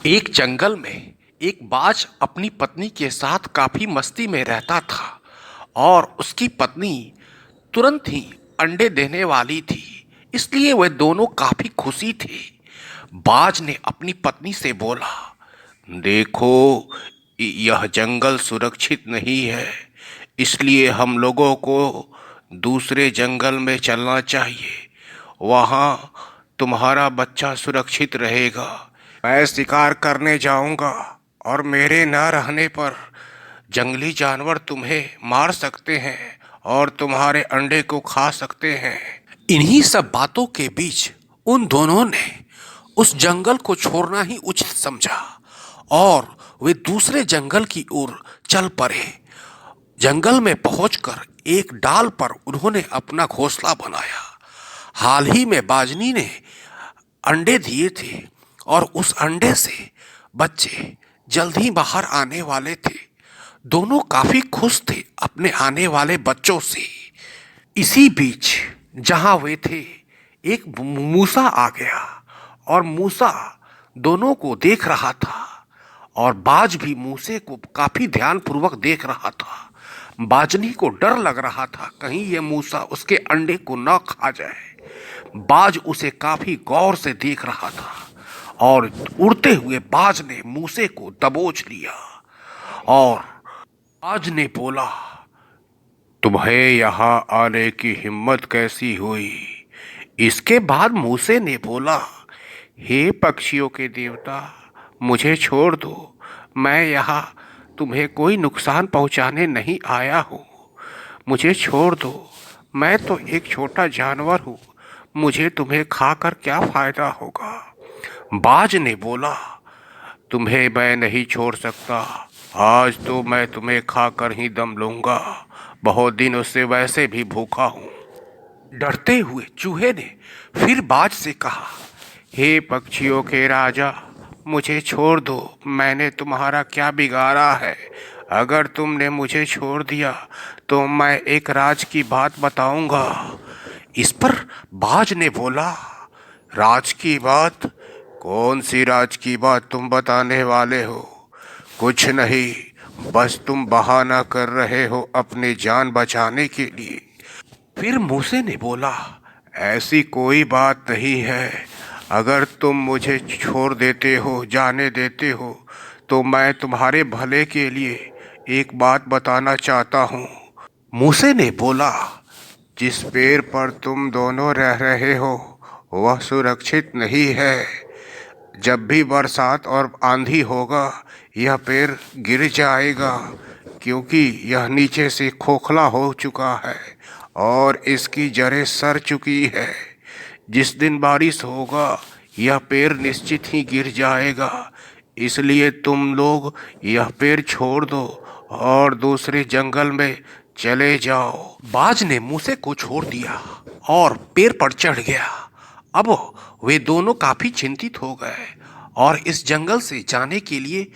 एक जंगल में एक बाज अपनी पत्नी के साथ काफी मस्ती में रहता था और उसकी पत्नी तुरंत ही अंडे देने वाली थी। इसलिए वे दोनों काफी खुशी थे। बाज ने अपनी पत्नी से बोला, देखो, यह जंगल सुरक्षित नहीं है, इसलिए हम लोगों को दूसरे जंगल में चलना चाहिए। वहां तुम्हारा बच्चा सुरक्षित रहेगा। मैं शिकार करने जाऊंगा और मेरे न रहने पर जंगली जानवर तुम्हें मार सकते हैं और तुम्हारे अंडे को खा सकते हैं। इन्हीं सब बातों के बीच उन दोनों ने उस जंगल को छोड़ना ही उचित समझा और वे दूसरे जंगल की ओर चल पड़े। जंगल में पहुंचकर एक डाल पर उन्होंने अपना घोंसला बनाया। हाल ही में बाजनी ने अंडे दिए थे और उस अंडे से बच्चे जल्द ही बाहर आने वाले थे। दोनों काफी खुश थे अपने आने वाले बच्चों से। इसी बीच जहां वे थे, एक मूसा आ गया और मूसा दोनों को देख रहा था और बाज भी मूसे को काफी ध्यानपूर्वक देख रहा था। बाजनी को डर लग रहा था कहीं ये मूसा उसके अंडे को न खा जाए। बाज उसे काफी गौर से देख रहा था और उड़ते हुए बाज ने मूसे को दबोच लिया और बाज ने बोला, तुम्हें यहाँ आने की हिम्मत कैसी हुई? इसके बाद मूसे ने बोला, हे पक्षियों के देवता, मुझे छोड़ दो। मैं यहाँ तुम्हें कोई नुकसान पहुँचाने नहीं आया हूँ। मुझे छोड़ दो। मैं तो एक छोटा जानवर हूँ। मुझे तुम्हें खाकर क्या फायदा होगा? बाज ने बोला, तुम्हें मैं नहीं छोड़ सकता। आज तो मैं तुम्हें खाकर ही दम लूंगा। बहुत दिनों से वैसे भी भूखा हूँ। डरते हुए चूहे ने फिर बाज से कहा, हे पक्षियों के राजा, मुझे छोड़ दो। मैंने तुम्हारा क्या बिगाड़ा है? अगर तुमने मुझे छोड़ दिया तो मैं एक राज की बात बताऊंगा। इस पर बाज ने बोला, राज की बात? कौन सी राज की बात तुम बताने वाले हो? कुछ नहीं, बस तुम बहाना कर रहे हो अपनी जान बचाने के लिए। फिर मूसे ने बोला, ऐसी कोई बात नहीं है। अगर तुम मुझे छोड़ देते हो, जाने देते हो, तो मैं तुम्हारे भले के लिए एक बात बताना चाहता हूँ। मूसे ने बोला, जिस पेड़ पर तुम दोनों रह रहे हो वह सुरक्षित नहीं है। जब भी बरसात और आंधी होगा यह पेड़ गिर जाएगा, क्योंकि यह नीचे से खोखला हो चुका है और इसकी जड़ें सड़ चुकी है। जिस दिन बारिश होगा यह पेड़ निश्चित ही गिर जाएगा। इसलिए तुम लोग यह पेड़ छोड़ दो और दूसरे जंगल में चले जाओ। बाज ने मूसे को छोड़ दिया और पेड़ पर चढ़ गया। अब वे दोनों काफी चिंतित हो गए और इस जंगल से जाने के लिए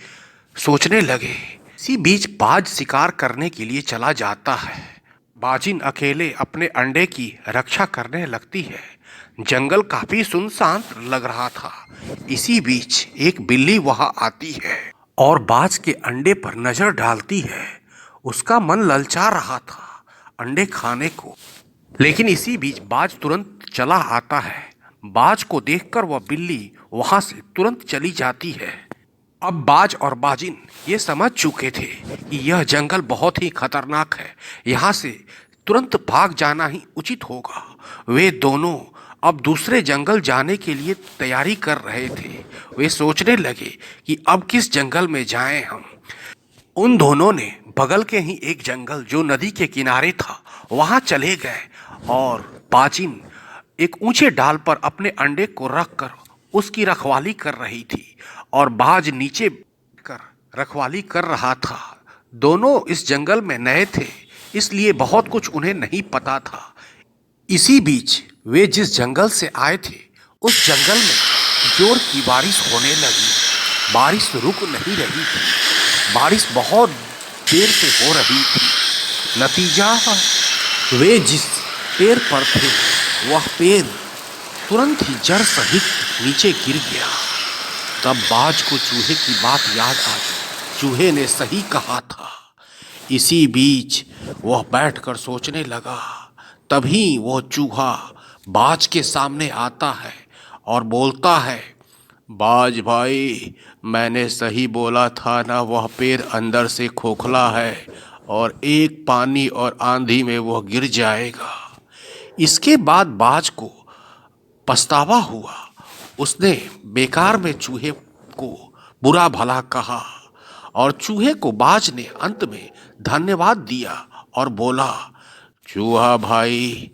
सोचने लगे। इसी बीच बाज शिकार करने के लिए चला जाता है। बाजिन अकेले अपने अंडे की रक्षा करने लगती है। जंगल काफी सुनसान लग रहा था। इसी बीच एक बिल्ली वहां आती है और बाज के अंडे पर नजर डालती है। उसका मन ललचा रहा था अंडे खाने को, लेकिन इसी बीच बाज तुरंत चला आता है। बाज को देखकर वह बिल्ली वहां से तुरंत चली जाती है। अब बाज और बाजिन ये समझ चुके थे कि यह जंगल बहुत ही खतरनाक है। यहाँ से तुरंत भाग जाना ही उचित होगा। वे दोनों अब दूसरे जंगल जाने के लिए तैयारी कर रहे थे। वे सोचने लगे कि अब किस जंगल में जाएं हम। उन दोनों ने बगल के ही एक जंगल जो नदी के किनारे था वहां चले गए और बाजिन एक ऊंचे डाल पर अपने अंडे को रखकर उसकी रखवाली कर रही थी और बाज नीचे कर रखवाली कर रहा था। दोनों इस जंगल में नए थे, इसलिए बहुत कुछ उन्हें नहीं पता था। इसी बीच वे जिस जंगल से आए थे उस जंगल में जोर की बारिश होने लगी। बारिश रुक नहीं रही थी। बारिश बहुत देर से हो रही थी। नतीजा, वे जिस पेड़ पर थे वह पेड़ तुरंत ही जड़ सहित नीचे गिर गया। तब बाज को चूहे की बात याद आई। चूहे ने सही कहा था। इसी बीच वह बैठकर सोचने लगा। तभी वो चूहा बाज के सामने आता है और बोलता है, बाज भाई, मैंने सही बोला था ना, वह पेड़ अंदर से खोखला है और एक पानी और आंधी में वह गिर जाएगा। इसके बाद बाज को पछतावा हुआ। उसने बेकार में चूहे को बुरा भला कहा और चूहे को बाज ने अंत में धन्यवाद दिया और बोला, चूहा भाई,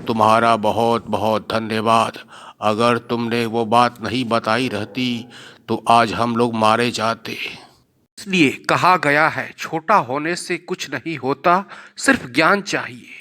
तुम्हारा बहुत बहुत धन्यवाद। अगर तुमने वो बात नहीं बताई रहती तो आज हम लोग मारे जाते। इसलिए कहा गया है, छोटा होने से कुछ नहीं होता, सिर्फ ज्ञान चाहिए।